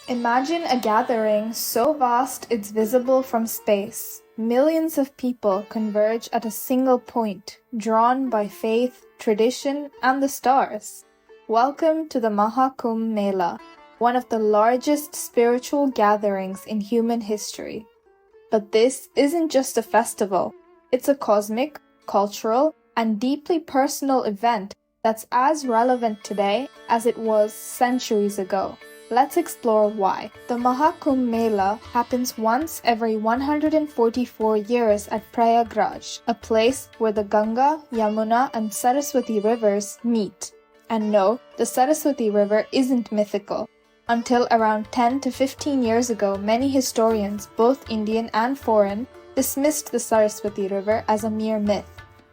Imagine a gathering so vast it's visible from space. Millions of people converge at a single point, drawn by faith, tradition, and the stars. Welcome to the Maha Kumbh Mela, one of the largest spiritual gatherings in human history. But this isn't just a festival. It's a cosmic, cultural, and deeply personal event that's as relevant today as it was centuries ago. Let's explore why. The Mahakumbh Mela happens once every 144 years at Prayagraj, a place where the Ganga, Yamuna, and Saraswati rivers meet. And no, the Saraswati River isn't mythical. Until around 10 to 15 years ago, many historians, both Indian and foreign, dismissed the Saraswati River as a mere myth.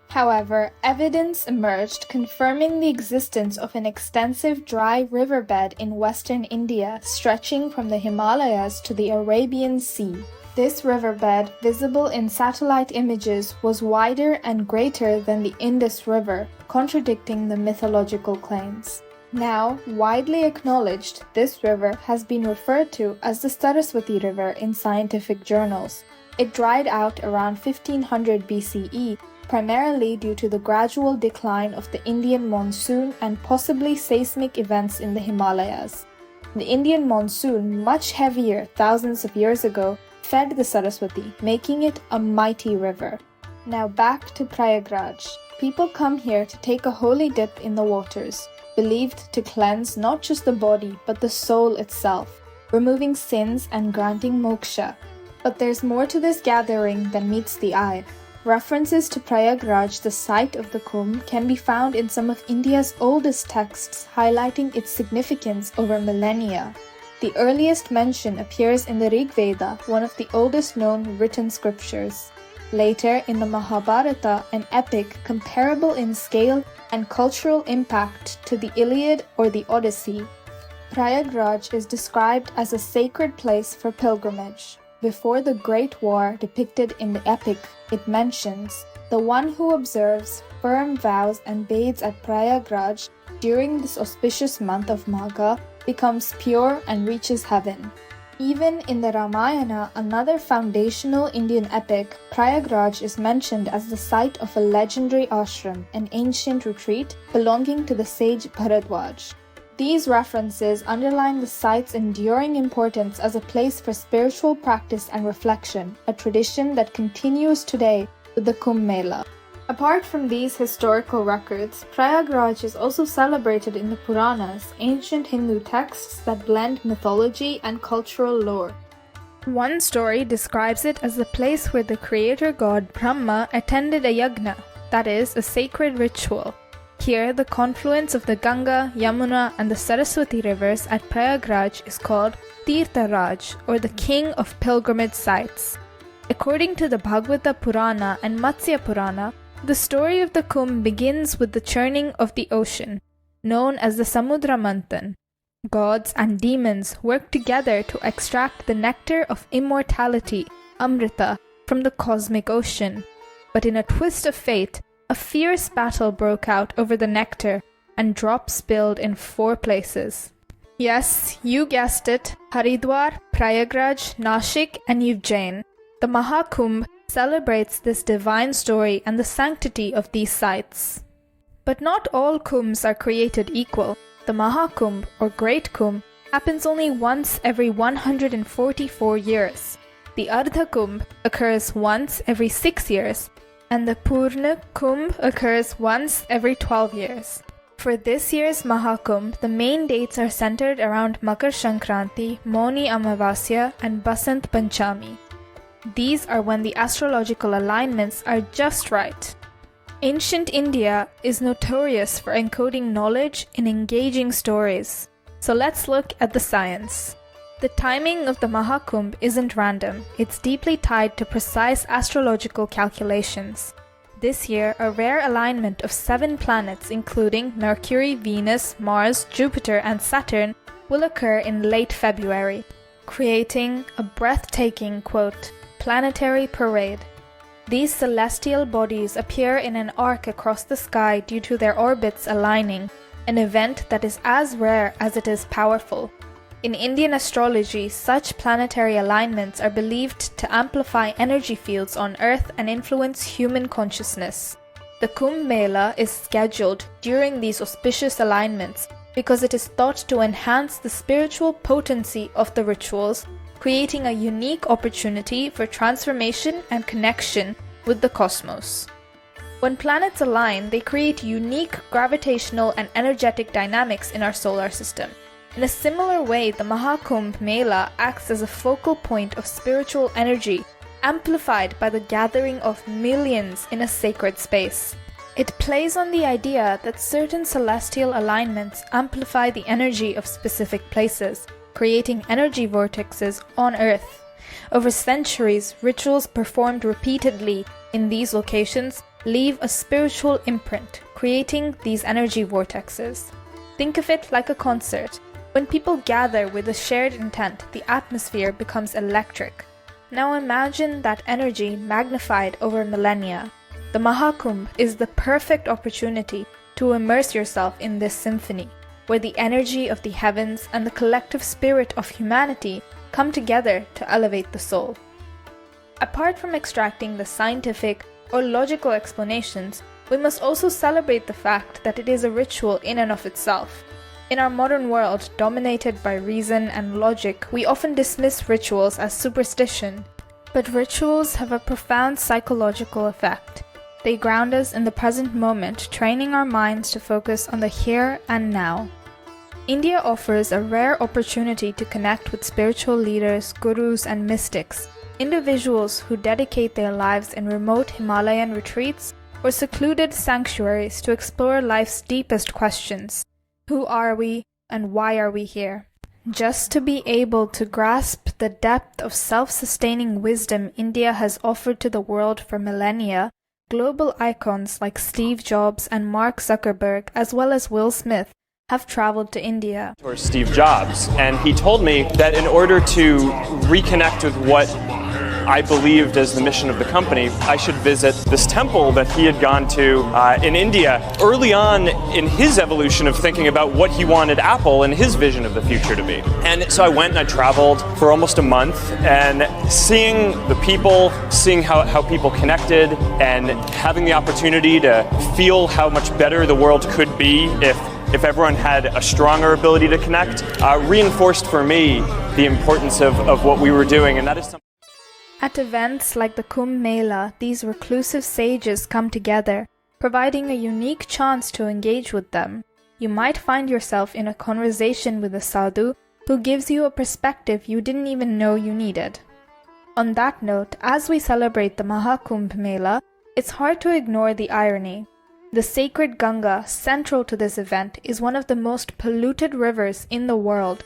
However, evidence emerged confirming the existence of an extensive dry riverbed in western India stretching from the Himalayas to the Arabian Sea. This riverbed, visible in satellite images, was wider and greater than the Indus River, contradicting the mythological claims. Now widely acknowledged, this river has been referred to as the Saraswati River in scientific journals. It dried out around 1500 BCE, primarily due to the gradual decline of the Indian monsoon and possibly seismic events in the Himalayas. The Indian monsoon, much heavier thousands of years ago, fed the Saraswati, making it a mighty river. Now back to Prayagraj. People come here to take a holy dip in the waters, believed to cleanse not just the body but the soul itself, removing sins and granting moksha. But there's more to this gathering than meets the eye. References to Prayagraj, the site of the Kumbh, can be found in some of India's oldest texts, highlighting its significance over millennia. The earliest mention appears in the Rig Veda, one of the oldest known written scriptures. Later, in the Mahabharata, an epic comparable in scale and cultural impact to the Iliad or the Odyssey, Prayagraj is described as a sacred place for pilgrimage. Before the Great War depicted in the epic, it mentions, "The one who observes firm vows and bathes at Prayagraj during this auspicious month of Magha becomes pure and reaches heaven." Even in the Ramayana, another foundational Indian epic, Prayagraj is mentioned as the site of a legendary ashram, an ancient retreat belonging to the sage Haridwar. These references underline the site's enduring importance as a place for spiritual practice and reflection, a tradition that continues today with the Kumbh Mela. Apart from these historical records, Prayagraj is also celebrated in the Puranas, ancient Hindu texts that blend mythology and cultural lore. One story describes it as the place where the creator god Brahma attended a yagna, that is, a sacred ritual. Here, the confluence of the Ganga, Yamuna, and the Saraswati rivers at Prayagraj is called Tirtharaj, or the king of pilgrimage sites. According to the Bhagavata Purana and Matsya Purana, the story of the Kumbh begins with the churning of the ocean, known as the Samudra Manthan. Gods and demons work together to extract the nectar of immortality, Amrita, from the cosmic ocean. But in a twist of fate, a fierce battle broke out over the nectar, and drops spilled in 4 places. Yes, you guessed it, Haridwar, Prayagraj, Nashik, and Ujjain. The Mahakumbh celebrates this divine story and the sanctity of these sites. But not all kumbhs are created equal. The Mahakumbh, or Great Kumbh, happens only once every 144 years. The Ardha Kumbh occurs once every 6 years, and the Purna Kumbh occurs once every 12 years. For this year's Mahakumbh, the main dates are centered around Makar Sankranti, Moni Amavasya, and Basant Panchami. These are when the astrological alignments are just right. Ancient India is notorious for encoding knowledge in engaging stories. So let's look at the science. The timing of the Mahakumbh isn't random, it's deeply tied to precise astrological calculations. This year, a rare alignment of 7 planets including Mercury, Venus, Mars, Jupiter, and Saturn will occur in late February, creating a breathtaking, quote, planetary parade. These celestial bodies appear in an arc across the sky due to their orbits aligning, an event that is as rare as it is powerful. In Indian astrology, such planetary alignments are believed to amplify energy fields on Earth and influence human consciousness. The Kumbh Mela is scheduled during these auspicious alignments because it is thought to enhance the spiritual potency of the rituals, creating a unique opportunity for transformation and connection with the cosmos. When planets align, they create unique gravitational and energetic dynamics in our solar system. In a similar way, the Mahakumbh Mela acts as a focal point of spiritual energy, amplified by the gathering of millions in a sacred space. It plays on the idea that certain celestial alignments amplify the energy of specific places, creating energy vortexes on Earth. Over centuries, rituals performed repeatedly in these locations leave a spiritual imprint, creating these energy vortexes. Think of it like a concert. When people gather with a shared intent, the atmosphere becomes electric. Now imagine that energy magnified over millennia. The Mahakumbh is the perfect opportunity to immerse yourself in this symphony, where the energy of the heavens and the collective spirit of humanity come together to elevate the soul. Apart from extracting the scientific or logical explanations, we must also celebrate the fact that it is a ritual in and of itself. In our modern world, dominated by reason and logic, we often dismiss rituals as superstition. But rituals have a profound psychological effect. They ground us in the present moment, training our minds to focus on the here and now. India offers a rare opportunity to connect with spiritual leaders, gurus, and mystics, individuals who dedicate their lives in remote Himalayan retreats or secluded sanctuaries to explore life's deepest questions. Who are we, and why are we here? Just to be able to grasp the depth of self-sustaining wisdom India has offered to the world for millennia, global icons like Steve Jobs and Mark Zuckerberg, as well as Will Smith, have traveled to India. Or Steve Jobs, and he told me that in order to reconnect with what I believed as the mission of the company, I should visit this temple that he had gone to in India early on in his evolution of thinking about what he wanted Apple and his vision of the future to be. And so I went and I traveled for almost a month, and seeing the people, seeing how people connected, and having the opportunity to feel how much better the world could be if everyone had a stronger ability to connect, reinforced for me the importance of what we were doing, and that is something. At events like the Kumbh Mela, these reclusive sages come together, providing a unique chance to engage with them. You might find yourself in a conversation with a sadhu who gives you a perspective you didn't even know you needed. On that note, as we celebrate the Mahakumbh Mela, it's hard to ignore the irony. The sacred Ganga, central to this event, is one of the most polluted rivers in the world.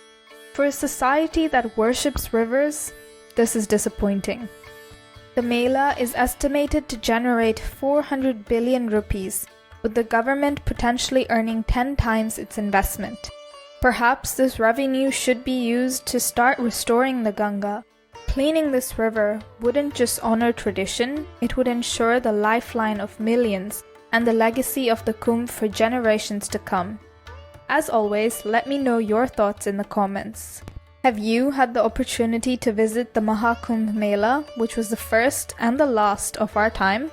For a society that worships rivers, this is disappointing. The Mela is estimated to generate 400 billion rupees, with the government potentially earning 10 times its investment. Perhaps this revenue should be used to start restoring the Ganga. Cleaning this river wouldn't just honor tradition, it would ensure the lifeline of millions and the legacy of the Kumbh for generations to come. As always, let me know your thoughts in the comments. Have you had the opportunity to visit the Mahakumbh Mela, which was the first and the last of our time?